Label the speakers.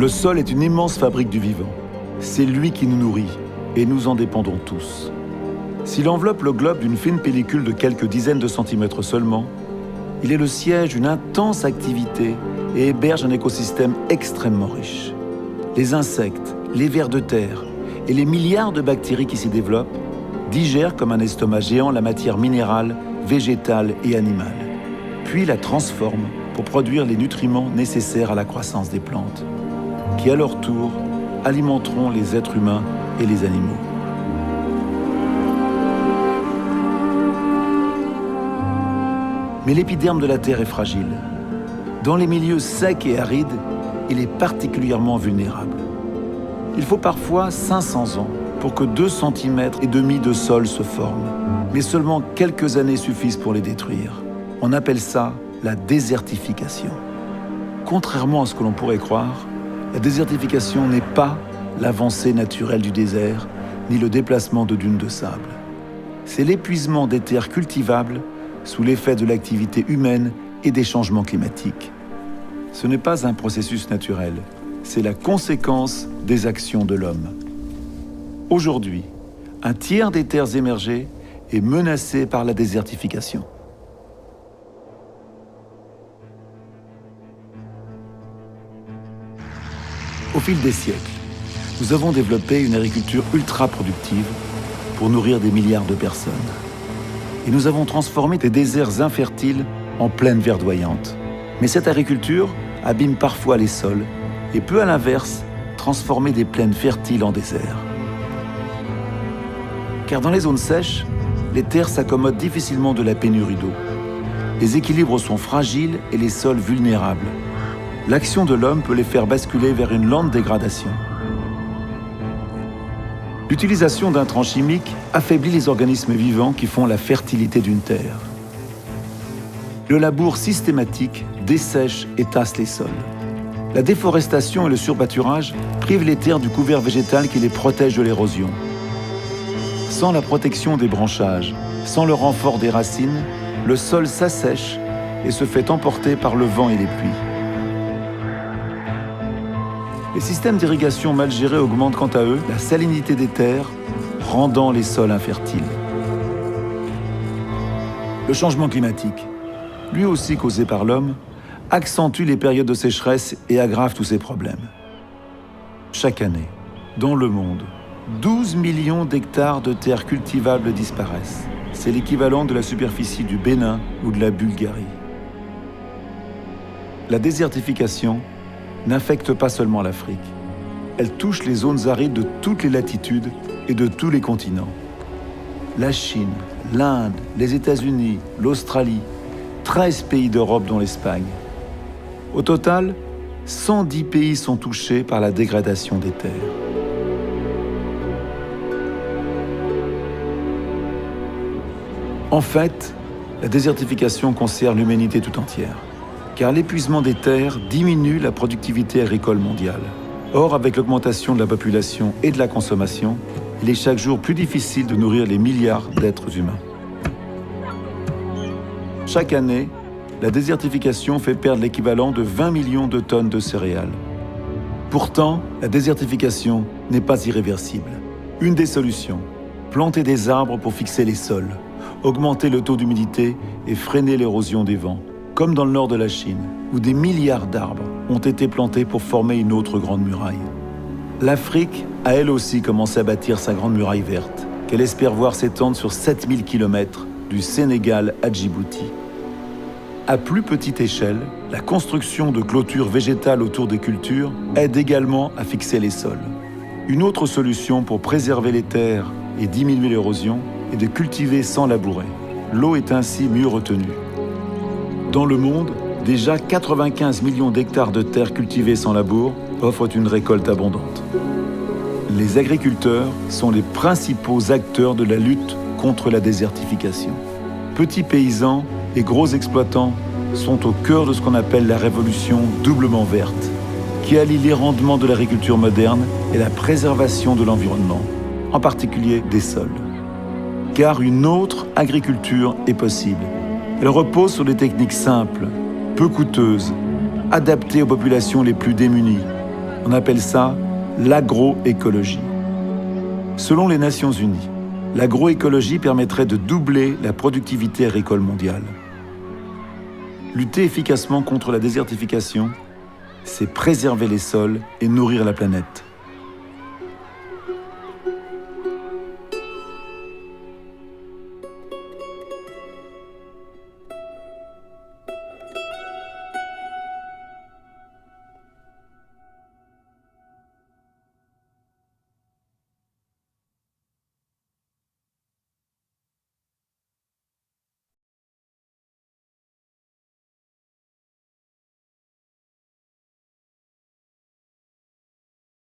Speaker 1: Le sol est une immense fabrique du vivant. C'est lui qui nous nourrit, et nous en dépendons tous. S'il enveloppe le globe d'une fine pellicule de quelques dizaines de centimètres seulement, il est le siège d'une intense activité et héberge un écosystème extrêmement riche. Les insectes, les vers de terre et les milliards de bactéries qui s'y développent digèrent comme un estomac géant la matière minérale, végétale et animale, puis la transforment pour produire les nutriments nécessaires à la croissance des plantes, qui à leur tour alimenteront les êtres humains et les animaux. Mais l'épiderme de la Terre est fragile. Dans les milieux secs et arides, il est particulièrement vulnérable. Il faut parfois 500 ans pour que 2,5 cm de sol se forment. Mais seulement quelques années suffisent pour les détruire. On appelle ça la désertification. Contrairement à ce que l'on pourrait croire, la désertification n'est pas l'avancée naturelle du désert, ni le déplacement de dunes de sable. C'est l'épuisement des terres cultivables sous l'effet de l'activité humaine et des changements climatiques. Ce n'est pas un processus naturel, c'est la conséquence des actions de l'homme. Aujourd'hui, un tiers des terres émergées est menacé par la désertification. Au fil des siècles, nous avons développé une agriculture ultra productive pour nourrir des milliards de personnes. Et nous avons transformé des déserts infertiles en plaines verdoyantes. Mais cette agriculture abîme parfois les sols et peut à l'inverse transformer des plaines fertiles en déserts. Car dans les zones sèches, les terres s'accommodent difficilement de la pénurie d'eau. Les équilibres sont fragiles et les sols vulnérables. L'action de l'homme peut les faire basculer vers une lente dégradation. L'utilisation d'intrants chimiques affaiblit les organismes vivants qui font la fertilité d'une terre. Le labour systématique dessèche et tasse les sols. La déforestation et le surpâturage privent les terres du couvert végétal qui les protège de l'érosion. Sans la protection des branchages, sans le renfort des racines, le sol s'assèche et se fait emporter par le vent et les pluies. Les systèmes d'irrigation mal gérés augmentent quant à eux la salinité des terres, rendant les sols infertiles. Le changement climatique, lui aussi causé par l'homme, accentue les périodes de sécheresse et aggrave tous ces problèmes. Chaque année, dans le monde, 12 millions d'hectares de terres cultivables disparaissent. C'est l'équivalent de la superficie du Bénin ou de la Bulgarie. La désertification n'affecte pas seulement l'Afrique. Elle touche les zones arides de toutes les latitudes et de tous les continents. La Chine, l'Inde, les États-Unis, l'Australie, 13 pays d'Europe dont l'Espagne. Au total, 110 pays sont touchés par la dégradation des terres. En fait, la désertification concerne l'humanité tout entière, car l'épuisement des terres diminue la productivité agricole mondiale. Or, avec l'augmentation de la population et de la consommation, il est chaque jour plus difficile de nourrir les milliards d'êtres humains. Chaque année, la désertification fait perdre l'équivalent de 20 millions de tonnes de céréales. Pourtant, la désertification n'est pas irréversible. Une des solutions, planter des arbres pour fixer les sols, augmenter le taux d'humidité et freiner l'érosion des vents, comme dans le nord de la Chine, où des milliards d'arbres ont été plantés pour former une autre grande muraille. L'Afrique a elle aussi commencé à bâtir sa grande muraille verte, qu'elle espère voir s'étendre sur 7000 km du Sénégal à Djibouti. À plus petite échelle, la construction de clôtures végétales autour des cultures aide également à fixer les sols. Une autre solution pour préserver les terres et diminuer l'érosion est de cultiver sans labourer. L'eau est ainsi mieux retenue. Dans le monde, déjà 95 millions d'hectares de terres cultivées sans labour offrent une récolte abondante. Les agriculteurs sont les principaux acteurs de la lutte contre la désertification. Petits paysans et gros exploitants sont au cœur de ce qu'on appelle la révolution doublement verte, qui allie les rendements de l'agriculture moderne et la préservation de l'environnement, en particulier des sols. Car une autre agriculture est possible. Elle repose sur des techniques simples, peu coûteuses, adaptées aux populations les plus démunies, On appelle ça l'agroécologie. Selon les Nations Unies, l'agroécologie permettrait de doubler la productivité agricole mondiale. Lutter efficacement contre la désertification, c'est préserver les sols et nourrir la planète.